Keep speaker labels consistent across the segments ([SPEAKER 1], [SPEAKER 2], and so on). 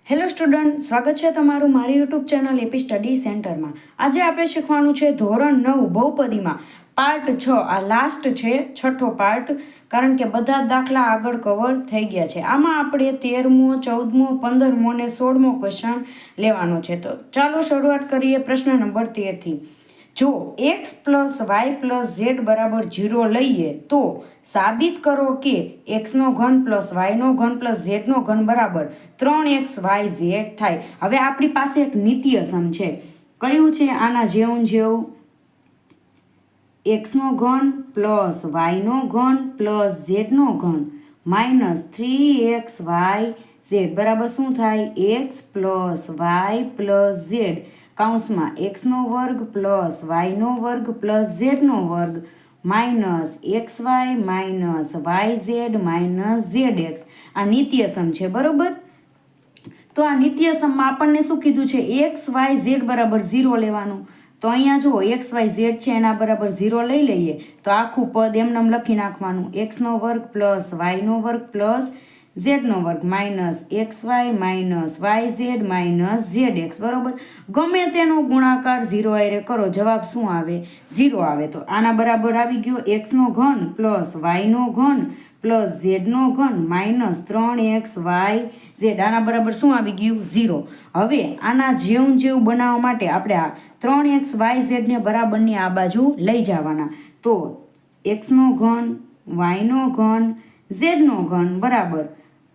[SPEAKER 1] Hello student, સ્વાગત છે તમારું મારી યુટ્યુબ ચેનલ એપી સ્ટડી સેન્ટરમાં। આજે આપણે શીખવાનું છે ધોરણ 9 બહુપદીમાં પાર્ટ 6। આ લાસ્ટ છે, છઠ્ઠો પાર્ટ, કારણ કે બધા જ દાખલા આગળ કવર થઈ ગયા છે। આમાં આપણે 13મો, 14મો, 15મો અને 16મો ક્વેશ્ચન લેવાનો છે। તો ચાલો શરૂઆત કરીએ પ્રશ્ન નંબર 13 થી। જો x + y + z બરાબર 0 લઈએ તો સાબિત કરો કે x નો ઘન + y નો ઘન + z નો ઘન બરાબર 3xyz થાય। હવે આપણી પાસે એક નિત્ય સમ છે, કયું છે? આના જેવું x નો ઘન + y નો ઘન + z નો ઘન -3xyz બરાબર શું થાય? x + y + z કૌંસમાં x નો વર્ગ + y નો વર્ગ + z નો વર્ગ -xy -yz -zx આ નિત્ય સમ છે, બરોબર? તો આ નિત્ય સમમાં આપણને શું કીધું છે? x y z બરાબર 0 લેવાનું। તો અહીંયા જો x y z છે એના બરાબર 0 લઈ લઈએ તો આખું પદ એમનેમ લખી નાખવાનું, x નો વર્ગ + y નો વર્ગ + z નો વર્ગ -xy -yz -zx બરોબર। ગમે તેનો ગુણાકાર 0 આરે કરો, જવાબ શું આવે? 0 આવે। તો આના બરાબર આવી ગયો x નો ઘન + y નો ઘન + z નો ઘન -3xyz આના બરાબર શું આવી ગયું? 0। હવે આના જેવું બનાવવા માટે આપણે આ 3xyz ને બરાબરની આ બાજુ લઈ જવાના। તો x નો ઘન, y નો ઘન, z નો ઘન બરાબર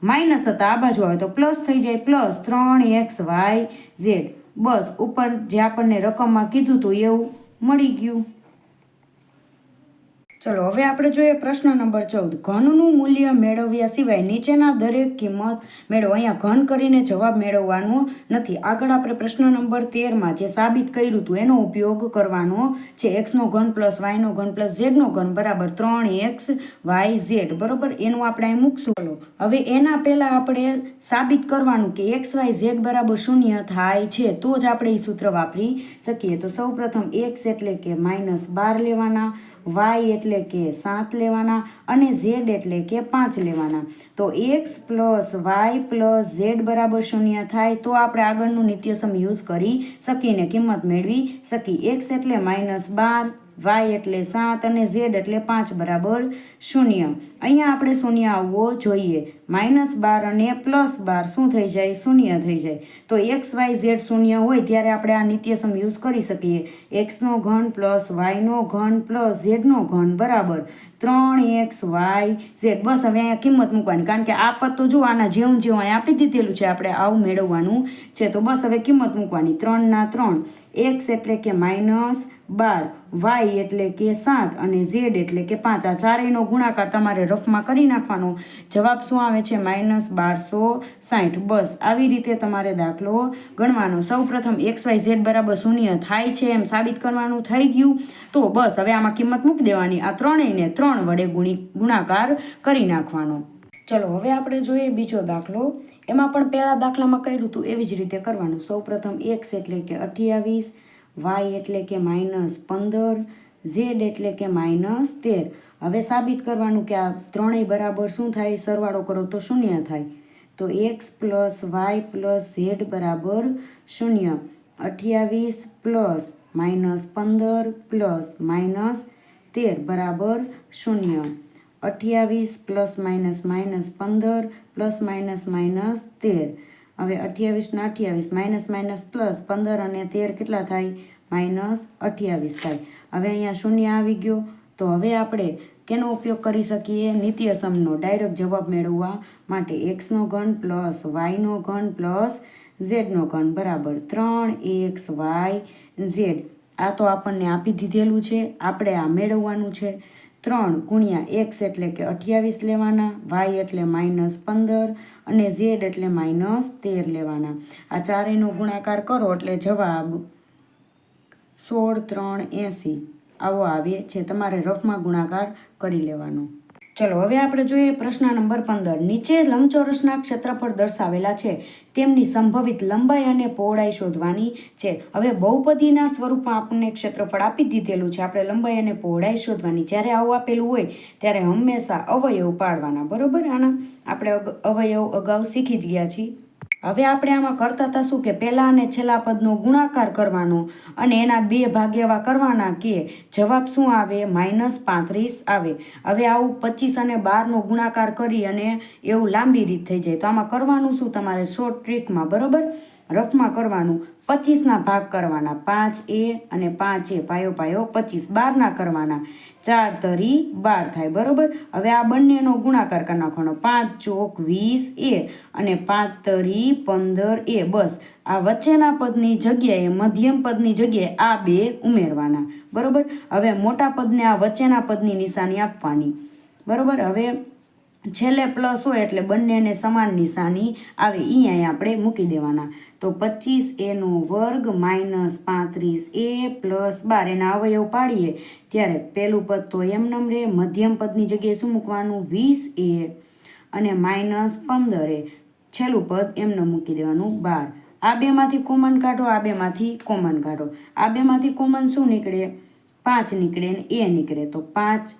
[SPEAKER 1] માઇનસ હતા, આ બાજુ આવે તો પ્લસ થઈ જાય, +3xyz। બસ ઉપર જે આપણને રકમમાં કીધું હતું એવું મળી ગયું। ચલો હવે આપણે જોઈએ પ્રશ્ન નંબર 14। ઘનનું મૂલ્ય મેળવ્યા સિવાય નીચેના દરેક કિંમત મેળવો। અહીંયા ઘન કરીને જવાબ મેળવવાનો નથી, આગળ આપણે પ્રશ્ન નંબર 13માં જે સાબિત કર્યું હતું એનો ઉપયોગ કરવાનો છે। x નો ઘન + y નો ઘન + z નો ઘન બરાબર 3xyz બરોબર, એનું આપણે અહીં મૂકશું। ચલો હવે એના પહેલા આપણે સાબિત કરવાનું કે x y z બરાબર 0 થાય છે તો જ આપણે એ સૂત્ર વાપરી શકીએ। તો સૌ પ્રથમ x એટલે કે -12 લેવાના, y એટલે કે 7 લેવાના અને z એટલે કે 5 લેવાના। તો x + y + z બરાબર 0 થાય તો આપણે આગળનું નિત્યસમ યુઝ કરી શકીને કિંમત મેળવી શકીએ। x એટલે -12, y એટલે 7 અને z એટલે 5 બરાબર 0। અહીંયા આપણે 0 આવવો જોઈએ, -12 અને +12 શું થઈ જાય? 0 થઈ જાય। તો x y z 0 હોય ત્યારે આપણે આ નિત્યસમ યુઝ કરી શકીએ। x નો ઘન + y નો ઘન + z નો ઘન બરાબર 3xyz। બસ હવે અહીંયા કિંમત મૂકવાની, કારણ કે આ પદ તો જો આના જેવું અહીંયા આપી દીધેલું છે, આપણે આવું મેળવવાનું છે। તો બસ હવે કિંમત મૂકવાની, 3 ના 3, x એટલે કે -12, y એટલે કે 7 અને z એટલે કે 5 આ ચારેયનો ગુણાકાર તમારે રફમાં કરી નાખવાનો। જવાબ શું આવે છે? -1260। બસ આવી રીતે તમારે દાખલો ગણવાનો। સૌ પ્રથમ x y z બરાબર 0 થાય છે એમ સાબિત કરવાનું થઈ ગયું, તો બસ હવે આમાં કિંમત મૂકી દેવાની, આ ત્રણેયને 3 વડે ગુણાકાર કરી નાખવાનો। ચલો હવે આપણે જોઈએ બીજો દાખલો। એમાં પણ પહેલા દાખલામાં કર્યું હતું એવી જ રીતે કરવાનું। સૌ પ્રથમ x એટલે કે 28, y એટલે કે -15, z એટલે કે -13। હવે સાબિત કરવાનું કે આ ત્રણેય બરાબર શું થાય? સરવાળો કરો તો 0 થાય। તો x + y + z બરાબર 0, 28 + -15 + -13 બરાબર 0, 28 ± -15 ± -13। હવે 28 ને 28 પ્લસ 15 અને 13 કેટલા થાય? -28 થાય। હવે અહીંયા 0 આવી ગયો, તો હવે આપણે કેનો ઉપયોગ કરી શકીએ? નિત્યસમનો, ડાયરેક્ટ જવાબ મેળવવા માટે। x નો ઘન + y નો ઘન + z નો ઘન બરાબર 3xyz। આ તો આપણને આપી દીધેલું છે, આપણે આ મેળવવાનું છે। 3 × x એટલે કે 28 લેવાના, y એટલે -15 અને z એટલે -13 લેવાના। આ ચારેયનો ગુણાકાર કરો એટલે જવાબ 16 3 80 આવો આવે છે, તમારે રફમાં ગુણાકાર કરી લેવાનો। ચલો હવે આપણે જોઈએ પ્રશ્ન નંબર 15। નીચે લંબચોરસના ક્ષેત્રફળ દર્શાવેલા છે, તેમની સંભવિત લંબાઈ અને પહોળાઈ શોધવાની છે। હવે બહુપદીના સ્વરૂપમાં આપણને ક્ષેત્રફળ આપી દીધેલું છે, આપણે લંબાઈ અને પહોળાઈ શોધવાની। જ્યારે આવું આપેલું હોય ત્યારે હંમેશા અવયવ પાડવાના, બરોબર? આના આપણે અવયવ અગાઉ શીખી જ ગયા છીએ। હવે આપણે આમાં કરતા હતા શું કે પહેલા અને છેલ્લા પદનો ગુણાકાર કરવાનો અને એના 2 ભાગ એવા કરવાના કે જવાબ શું આવે -35 આવે. હવે આવું 25 અને 12નો ગુણાકાર કરી અને એવું લાંબી રીત થઈ જાય. તો આમાં કરવાનું શું તમારે શોર્ટ ટ્રીકમાં, બરોબર, રફમાં કરવાનું. 25ના ભાગ કરવાના, 5a અને 5a, પાયો પાયો 25. 12ના કરવાના, 4 તરી 12 થાય, બરોબર. હવે આ બંનેનો ગુણાકાર કરી નાખવાનો, 5 ચોક 20a અને 5 તરી 15a. બસ આ વચ્ચેના પદની જગ્યાએ, મધ્યમ પદની જગ્યાએ આ 2 ઉમેરવાના, બરોબર. હવે મોટા પદને આ વચ્ચેના પદની નિશાની આપવાની, બરોબર. હવે છેલ્લે પ્લસ હોય એટલે બંનેને સમાન નિશાની આવે, એ અહીંયા આપણે મૂકી દેવાના. તો 25a² -35a + 12 એના અવયવ પાડીએ ત્યારે પહેલું પદ તો એમનેમ રહે, મધ્યમ પદની જગ્યાએ શું મૂકવાનું 20a અને -15a, છેલ્લું પદ એમને મૂકી દેવાનું 12. આ બેમાંથી કોમન કાઢો, આ બેમાંથી કોમન કાઢો. આ બેમાંથી કોમન શું નીકળે? 5 નીકળે ને a નીકળે. તો 5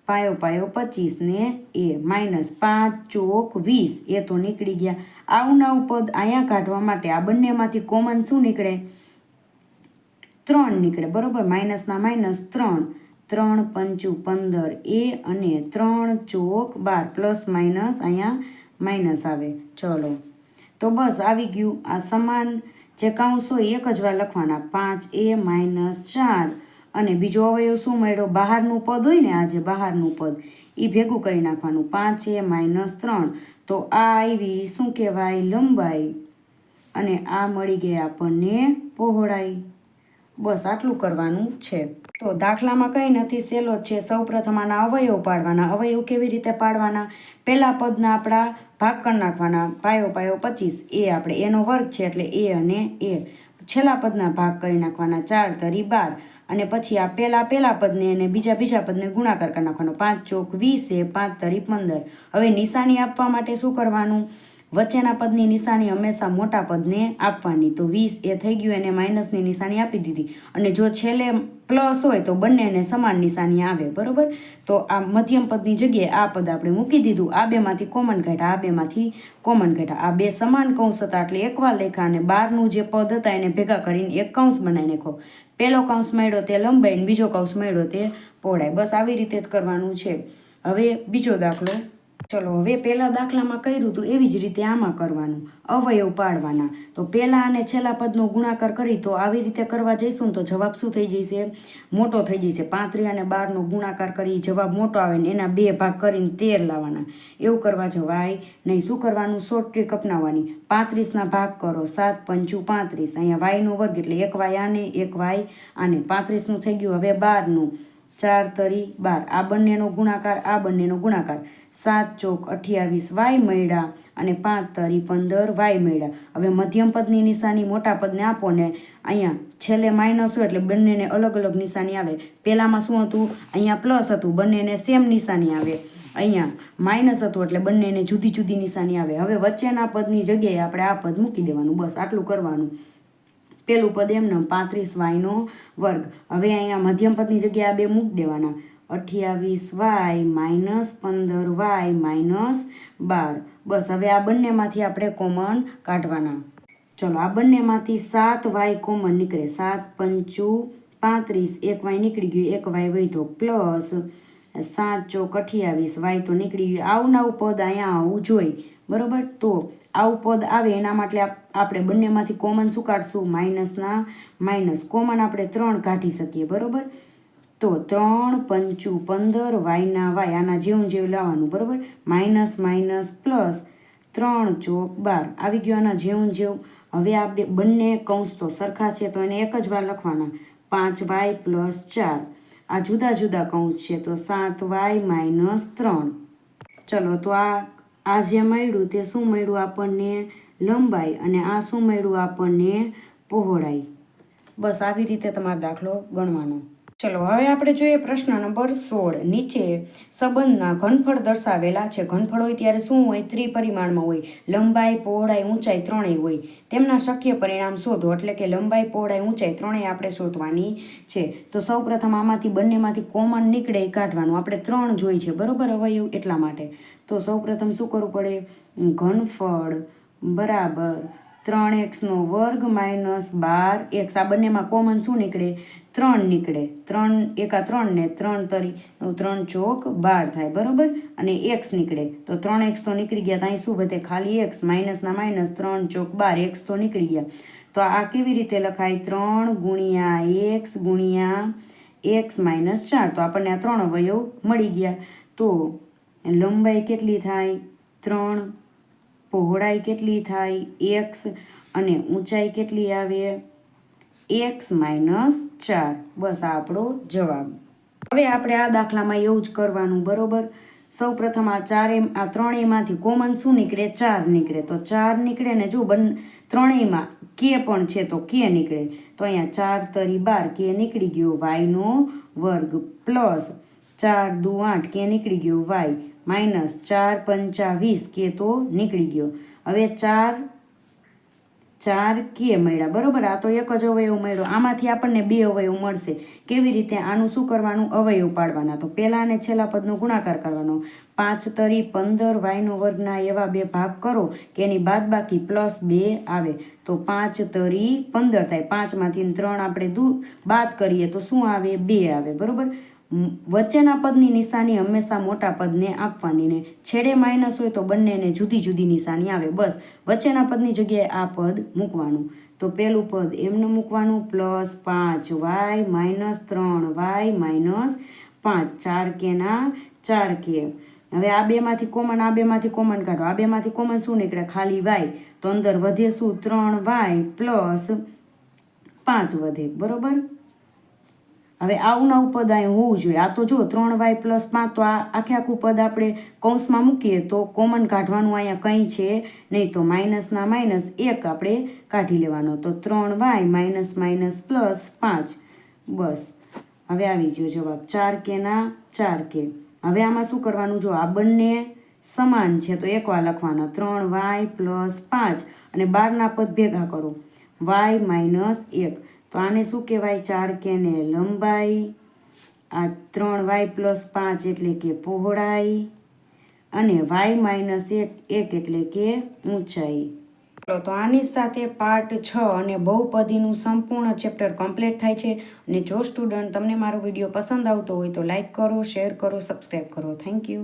[SPEAKER 1] પાયો પાયો 25 ને a -5 ચોક 20 એ તો નીકળી ગયા. આવું નવું પદ અહીંયા કાઢવા માટે આ બંનેમાંથી કોમન શું નીકળે? 3 નીકળે, બરોબર. માઇનસના માઇનસ 3, 3 પંચું 15a અને 3 ચોક 12, પ્લસ માઇનસ અહીંયા માઇનસ આવે. ચલો, તો બસ આવી ગયું. આ સમાન જે કૌંસ હોય એક જ વાર લખવાના, 5a - 4 અને બીજો અવયવ શું મળ્યો? બહારનું પદ હોય ને, આ જે બહારનું પદ એ ભેગું કરી નાખવાનું, 5a - 3. તો આ આવી શું કહેવાય? લંબાઈ. અને આ મળી ગઈ આપણને પહોળાઈ. બસ આટલું કરવાનું છે. તો દાખલામાં કંઈ નથી, સહેલો છે. સૌપ્રથમ આના અવયવ પાડવાના. અવયવ કેવી રીતે પાડવાના? પહેલા પદના આપણા ભાગ કરી નાખવાના, પાયો પાયો 25, એ આપણે એનો વર્ગ છે એટલે a અને a. છેલ્લા પદના ભાગ કરી નાખવાના, 4 તરી 12 અને પછી આ પહેલા પદને અને બીજા પદને ગુણાકાર કરી નાખવાનો, 5 ચોક 20 5 તરી 15. હવે નિશાની આપવા માટે શું કરવાનું? વચ્ચેના પદની નિશાની હંમેશા મોટા પદને આપવાની. તો 20 એ થઈ ગયું, એને માઇનસની નિશાની આપી દીધી. અને જો છેલ્લે પ્લસ હોય તો બંનેને સમાન નિશાની આવે, બરોબર. તો આ મધ્યમ પદની જગ્યાએ આ પદ આપણે મૂકી દીધું. આ બેમાંથી કોમન કાઢ્યા, આ બેમાંથી કોમન કાઢ્યા. આ બે સમાન કૌંસ હતા એટલે એકવાર લેખા અને 12નું જે પદ હતા એને ભેગા કરીને એક કૌંસ બનાવી નાખો. પહેલો કૌંસ મળ્યો તે લંબાઈ ને બીજો કૌંસ મળ્યો તે પહોળાઈ. બસ આવી રીતે જ કરવાનું છે. હવે બીજો દાખલો. ચલો, હવે પહેલા દાખલામાં કર્યું હતું એવી જ રીતે આમાં કરવાનું, અવયવ પાડવાના. તો પહેલા અને છેલ્લા પદનો ગુણાકાર કરી તો આવી રીતે કરવા જઈશું ને તો જવાબ શું થઈ જશે? મોટો થઈ જશે. 35 અને 12નો ગુણાકાર કરી જવાબ મોટો આવે ને એના 2 ભાગ કરીને 13 લાવવાના. એવું કરવા જવાય નહીં. શું કરવાનું? શોર્ટ ટ્રીક અપનાવવાની. 35ના ભાગ કરો, 7 પંચું 35, અહીંયા yનો વર્ગ એટલે 1y આને 1y આને. 35નું થઈ ગયું. હવે 12નું, 4 તરી 12, આ બંનેનો ગુણાકાર, આ બંનેનો ગુણાકાર, 7 ચોક 28y મળ્યા અને 5 તરી 15y મળ્યા. હવે મધ્યમ પદની નિશાની મોટા પદને આપો ને અહીંયા છેલ્લે માઇનસ હોય એટલે બંનેને અલગ અલગ નિશાની આવે. પહેલામાં શું હતું? અહીંયા પ્લસ હતું, બંનેને સેમ નિશાની આવે. અહીંયા માઇનસ હતું એટલે બંનેને જુદી જુદી નિશાની આવે. હવે વચ્ચેના પદની જગ્યાએ આપણે આ પદ મૂકી દેવાનું. બસ આટલું કરવાનું. પેલું પદ એમને 35yનો વર્ગ. હવે અહીંયા મધ્યમ પદની જગ્યાએ આ બે મૂકી દેવાના, 28y - 15y - 12. બસ હવે આ બંનેમાંથી આપણે કોમન કાઢવાના. ચલો, આ બંનેમાંથી 7y કોમન નીકળે, 7 પંચું 35, 1y નીકળી ગયું, 1y વધ્યો, પ્લસ 7 ચોક 28y તો નીકળી ગયું. આવું નવું પદ અહીંયા આવું જોઈએ, બરોબર. તો આવું પદ આવે એના માટે આપણે બંનેમાંથી કોમન શું કાઢશું? માઇનસના માઇનસ. કોમન આપણે 3 કાઢી શકીએ, બરોબર. તો 3 પંચું 15, yના y, આના જેવું લાવવાનું, બરોબર. માઇનસ માઇનસ પ્લસ 3 ચોક 12 આવી ગયું, આના જેવું. હવે આ બંને કૌંસ તો સરખા છે તો એને એક જ વાર લખવાના, 5y + 4. આ જુદા જુદા કૌંસ છે તો 7y - 3. ચલો, તો આ જે મળ્યું તે શું મળ્યું આપણને? લંબાઈ. અને આ શું મળ્યું આપણને? પહોળાઈ. બસ આવી રીતે તમારો દાખલો ગણવાનો. ચલો, હવે આપણે જોઈએ પ્રશ્ન નંબર 16. નીચે સંબંધના ઘનફળ દર્શાવેલા છે. ઘનફળ હોય ત્યારે શું હોય? ત્રિપરિમાણમાં હોય. લંબાઈ, પહોળાઈ, ઊંચાઈ ત્રણેય હોય. તેમના શક્ય પરિણામ શોધો. એટલે કે લંબાઈ, પહોળાઈ, ઊંચાઈ ત્રણેય આપણે શોધવાની છે. તો સૌપ્રથમ આમાંથી બંનેમાંથી કોમન નીકળે એ કાઢવાનું. આપણે 3 જોઈ છે, બરોબર, અવયવ, એટલા માટે. તો સૌપ્રથમ શું કરવું પડે? ઘનફળ બરાબર 3x² માઇનસ 12x. આ બંનેમાં કોમન શું નીકળે? 3 નીકળે. 3 એકા 3 ને 3 તરી 3 ચોક 12 થાય, બરાબર. અને x નીકળે તો 3x તો નીકળી ગયા, તો અહીં શું વધે? ખાલી x. માઇનસના માઇનસ 3 ચોક 12, x તો નીકળી ગયા. તો આ કેવી રીતે લખાય? 3 ગુણ્યા x ગુણ્યા x માઇનસ 4. તો આપણને આ 3 અવયવ મળી ગયા. તો લંબાઈ કેટલી થાય? 3. પહોળાઈ કેટલી થાય? x. અને ઊંચાઈ કેટલી આવે? x minus 4. બસ આ આપણો જવાબ. હવે આપણે આ દાખલામાં એવું જ કરવાનું, બરોબર. સૌ પ્રથમ આ 3માંથી કોમન શું નીકળે? 4 નીકળે. તો 4 નીકળે ને જો ત્રણેયમાં કે પણ છે તો કે નીકળે. તો અહીંયા 4 તરી 12 કે નીકળી ગયો y² પ્લસ 4 દુ 8 કે નીકળી ગયો y માઇનસ 4 પંચા 20 કે તો નીકળી ગયો. હવે 4 કે મળ્યા, બરોબર. આ તો એક જ અવયવ મળ્યો. આમાંથી આપણને 2 અવયવ મળશે. કેવી રીતે? આનું શું કરવાનું? અવયવ પાડવાના. તો પહેલા અને છેલ્લા પદનો ગુણાકાર કરવાનો. 5 તરી 15 y² એવા 2 ભાગ કરો કે એની બાદબાકી +2 આવે. તો 5 તરી 15 થાય. 5માંથી 3 આપણે બાદ કરીએ તો શું આવે? 2 આવે, બરોબર. વચ્ચેના પદની નિશાની હંમેશા મોટા પદને આપવાની, ને છેડે માઇનસ હોય તો બંનેને જુદી જુદી નિશાની આવે. બસ વચ્ચેના પદની જગ્યાએ આ પદ મૂકવાનું. તો પેલું પદ એમને મૂકવાનું +5y માઇનસ 3y માઇનસ 5. 4 કેના 4 કે. હવે આ બેમાંથી કોમન કાઢો. આ બેમાંથી કોમન શું નીકળે? ખાલી y. તો અંદર વધે શું? 3y પ્લસ 5 વધે, બરોબર. હવે આવું નવું પદ અહીં હોવું જોઈએ. આ તો જો 3y પ્લસ 5, તો આ આખું પદ આપણે કૌંસમાં મૂકીએ તો કોમન કાઢવાનું અહીંયા કંઈ છે નહીં. તો માઇનસના માઇનસ 1 આપણે કાઢી લેવાનો. તો 3y માઇનસ માઇનસ પ્લસ 5. બસ હવે આવી ગયો જવાબ. 4 કેના 4 કે. હવે આમાં શું કરવાનું? જો આ બંને સમાન છે તો એકવાર લખવાના. 3y પ્લસ 5 અને 12ના પદ ભેગા કરો. y minus 1. તો આને શું કહેવાય? 4 કે ને લંબાઈ. આ 3y પ્લસ 5 એટલે કે પહોળાઈ. અને y માઇનસ 1 એટલે કે ઊંચાઈ. તો આની સાથે પાર્ટ 6 અને બહુપદીનું સંપૂર્ણ ચેપ્ટર કમ્પ્લીટ થાય છે. અને જો સ્ટુડન્ટ તમને મારો વિડીયો પસંદ આવતો હોય તો લાઈક કરો, શેર કરો, સબસ્ક્રાઈબ કરો. Thank you.